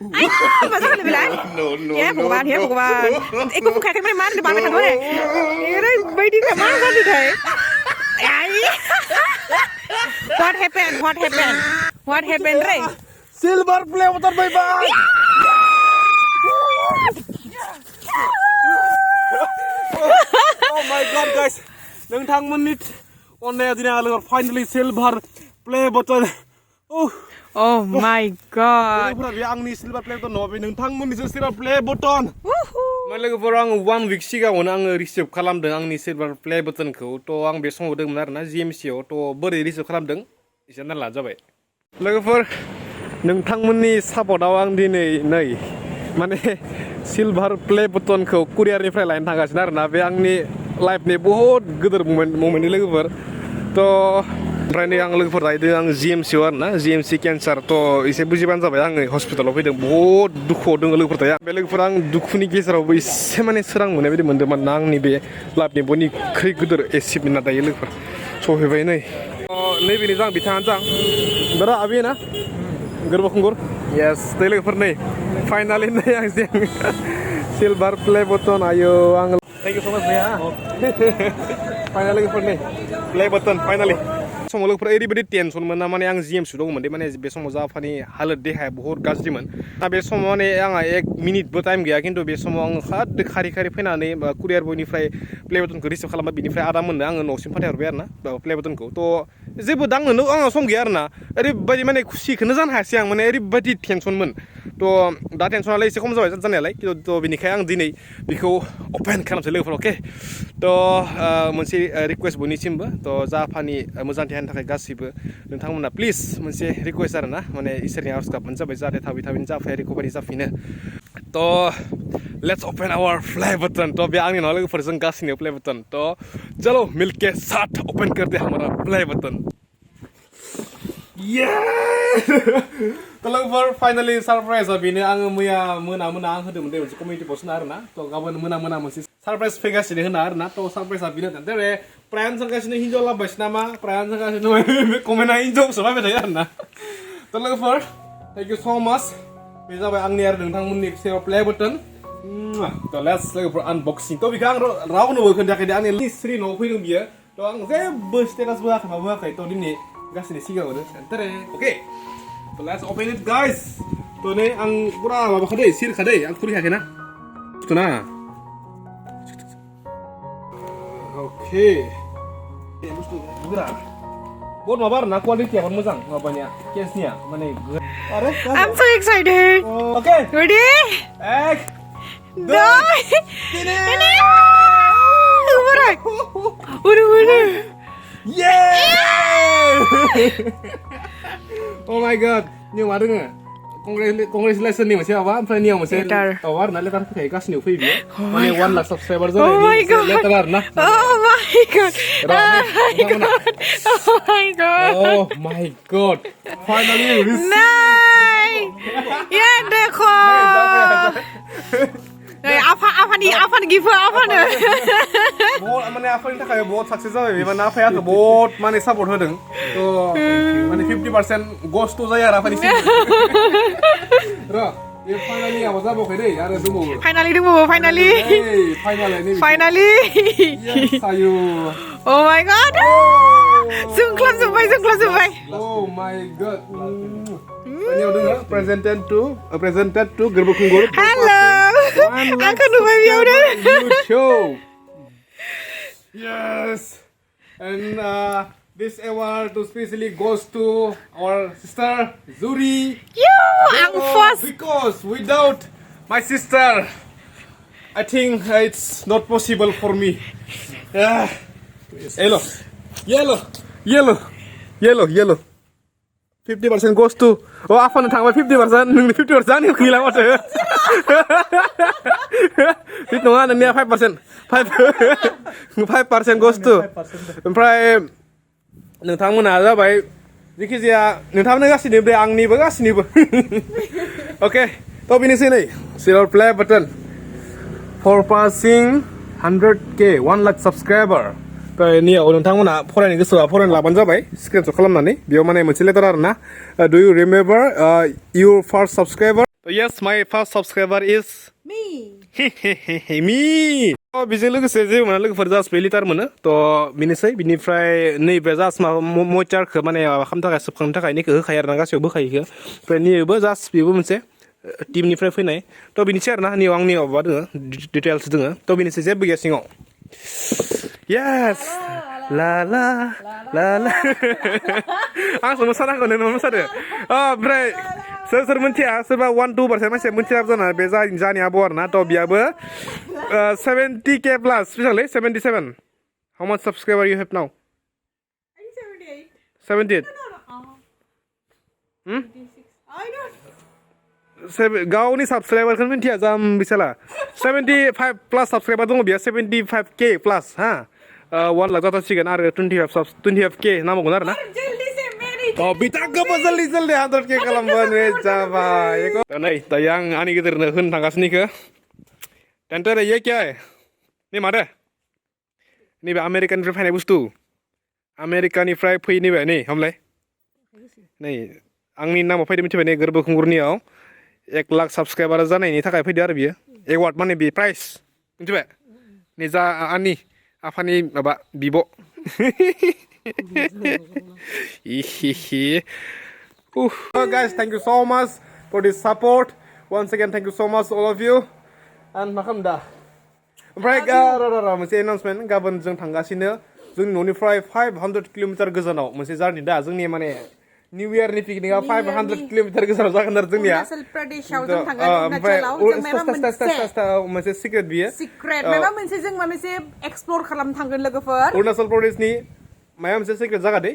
Mà sao lại bị lại? Dạ, của bạn, của bạn. Em cũng khai cái máy bạn thằng đó này. Đấy, bay đi cả má ra đi thế. What happened? What happened? What happened, Ray? Silver play button bye bye. Oh my god guys. नोंथांमोननि अननाया दिनै आं finally silver play button. Oh my god. बे आंनि silver play button नङा बे नोंथांमोननिसो silver play button. माने लोगोफोर आं 1 week सिगाङावनो आङो रिसिभ खालामदों आंनि silver play buttonखौ थ' आं बे समाव दंमोन आरोना GMC आव थ' बोरै रिसिभ खालामदों एसे नायला जाबाय लोगोफोर नोंथांमोननि सापर्टआव आं दिनै नै माने silver play buttonखौ कुरियारनिफ्राय लायनो थांगासिनो आरोना बे आंनि लाइफनि बहुत गिदिर मोमेन्टनि लोगोफोर थ' ओमफ्राय नै आं लोगोफोर लायदों आं GMC आव आरोना GMC केन्सार थ' एसे बुजिबानो जाबाय आङो हस्पिटालाव फैदों बहुत दुखुआव दङ लोगोफोर थाया बे लोगोफोर आं दुखुनि गेजेरावबो एसे माने सोरां मोननाय बायदि मोनदों मानोना आंनि बे लाइफनि बयनिख्रुइ गिदिर एचिभमेन्टआ दायो लोगोफोर सफैबाय नै नैबेनि जां बिथाङानो जां बेरा आबि ना गोरबो खुंगुर येस दै लोगोफोर नै फाइनालि नै आं जों सिलभार प्ले बटन आयो आं थैंक यू सो मच भैया फाइनालि लोगोफोर नै प्ले बटन फाइनालि समाव लोगोफोर ओरैबायदि टेनसनमोन ना माने आं GMC दंमोन दे माने बे समाव जाफानि हालोद देहाया बहुत गाज्रिमोन दा बे समाव माने आंहा 1 मिनिटबो टाइम गैया खिन्थु बे समाव आं खारि फैनानै कुरियार बयनिफ्राय प्ले बटनखौ रिसिभ खालामबाय बिनिफ्राय आदा मोननो आङो न'सिम फाथायहरबाय आरोना प्ले बटनखौ थ' जेबो दांनोनो आंहा सम गैया आरोना ओरैबायदि माने खुसिखौनो जानो हायासै आं माने ओरैबायदि टेनसनमोन थ' दा टेनसनालाय एसे खम जाबाय जानायालाय थ' बेनिखायनो आं दिनै बेखौ अपेन खालामसै लोगोफोर अके थ' मोनसे रिकुवेस्ट बयनिसिमबो थ' जाफानि मोजां देहानि थाखाय गासैबो नोंथांमोना प्लिज मोनसे रिकुवेस्ट आरोना माने इसोरनि आरज गाबनाय जाबाय जाहाथे थाबैनो जाफाया रिकभारि जाफिनो थ' let's open our play button थ' बे आंनि नङा लोगोफोर जों गासैनिबो प्ले बटन थ' चलो मिलके साथ ओपन कर दे हमारा प्ले बटन थ' लोगोफोर फाइनालि सारप्राइजआ बेनो आङो मैया मोना आं होदोंमोन दे मोनसे कमिउनिटि पस्टना आरोना थ' गाबोन मोना मोनसे सारप्राइज फैगासिनो होना आरोना थ' सारप्राइजआ बेनो दा प्रायानो सानगासिनो हिन्जाव लाबोबायसो नामा प्रायानो सानगासिनो कमेन्टआ हिन्जावसो लाबाय थायो आरोना थ' लोगोफोर थेंक इउ स' माच बे जाबाय आंनि आरो नोंथांमोननि सेयाव प्ले बटन थ' लेट्स लोगोफोर आनबक्सिं थ' बेखौ आं रावनोबो खोन्थायाखै दे आंनि स्रि न'आव फैदों बियो थ' आं जेबो स्टेटासबो होआखै माबो होआखै थ' दिनै गासैनि सिगाङावनो अके थ' लेट्स ओपन इट गाइस थ' नै आं पुरा माबाखा दै सिरखा दै आं खुलिखायाखै ना बुस्थुना अके बुस्थु गोरा बहुत माबा आरोना क्वालिटिया मोजां माबानिया केसनिया माने आरे I'm so excited. Okay Ready? 1 2 3 Udah. Yeah! Oh my god, nhưng mà đừng congratulations nih masih apa? Apa nih yang masih tawar nanti kan kayak kasih nih video. Mana 1 lakh subscriber jadi letter nah. Oh my god. Oh my god. Finally received. Nice. Ya देखो. apa nih give apa nih? बहुत माने आफानि थाखाय बहुत success जाबाय माने आफाया बहुत माने सापर्ट होदों थ' माने 50% गस्ट जायो आरो आफानि सिम र' बे फाइनालि आबो जाबाखै दै आरो दंबावो फाइनालि yes आयु oh my god जोंख्लाबजोब्बाय oh my god Ini udah presented to Gwrbw Khungur. Hello. Aku numpang dia udah. YouTube. Yes. And this award especially goes to our sister Zuri. I'm first. Because without my sister, I think it's not possible for me. Yellow. 50% goes to apa nih tanggal 50% nih 50% nih gila banget itu mana nih 5% 5% goes to ओमफ्राय नोंथांमोना जाबाय जिखिजाया नोंथांमोना गासिनिबो आंनिबो गासिनिबो okay थ' बेनोसै नै silver play button for passing 100k 1 lakh subscriber नियाव नोंथांमोना फरायनो गोसोबा फरायनो लाबानो जाबाय स्क्रिनशट खालामनानै बेयाव माने मोनसे लेटार आरोना do you remember your first subscriber Yes, my first subscriber is Me. me. बेजों लोगोसे जे माने लोगोफोर जास्ट 2 लिटार मोनो थ' बिनोसै बिनिफ्राय नैबे जास्ट मयचारखौ माने खालामनो थाखाय सोबखांनो थाखाय नैखौ होखायो आरोना गासैयावबो होखायो इखो ओमफ्राय नैबो जास्ट बेबो मोनसे टीमनिफ्राय फैनाय थ' बिनिसै आरोना नैयाव आंनि माबा दोङो डिटेल्स दोङो थ' बिनिसै जेबो गैया सिङाव yes la la la la आंसो मोसानांगौ नों मोसादो ओमफ्राय सोर मोनथिया सोरबा 1-2% मानसिया मोनथिया जाना बे जानि आब' आरोना थ' बियाबो 70k plus बेसेबांलै 77 how much subscriber you have now 78 गावनि साबसक्राइबारखौ मिथिया जाम्बिसाला 75 प्लास साबसक्राइबार दङ बिया 75k प्लास हा 1 लाख जाथासिगोन आरो 25k नांबावगोन आरोना Oh, बिथा गोबां जल्दी 100k खालामबानो जाबाय नै दायो आं आंनि गेदेरनो होनो थांगासिनो इखो टेन्टर ये क्या है नै मादो नैबे आमेरिकानिफ्राय फैनाय बुस्थु आमेरिकानिफ्राय फैनैबे नै हमलाय नै आंनि नामाव फैदो मिथिबाय नै गोरबो खुंगुरनियाव 1 लाख साबसक्राइबार जानायनि थाखाय फैदो आरो बियो एवार्ड माने बे प्राइज मिथिबाय नै जा आंनि आफानि माबा बिब' guys, thank you so much for this support. Once again, thank you so much all of you. And मा खालामदा ओमफ्राय मोनसे एनाउन्समेन्ट गाबोन जों थांगासिनो जोंनि न'निफ्राय 500 किल'मिटार गोजानाव मोनसे जार्नि दा जोंनि माने निउ इयारनि पिकनिकआ 500 किल'मिटार गोजानाव जागोन आरो जोंनिया अरुणाचल प्रदेशआव जों थांगोन अरुणाचलाव जों मोनसे सिक्रेट बियो सिक्रेट माबा मोनसे जों माबा मोनसे एक्सप्लर खालामनो थांगोन लोगोफोर अरुणाचल प्रदेशनि माया मोनसे सिक्रेट जागा दै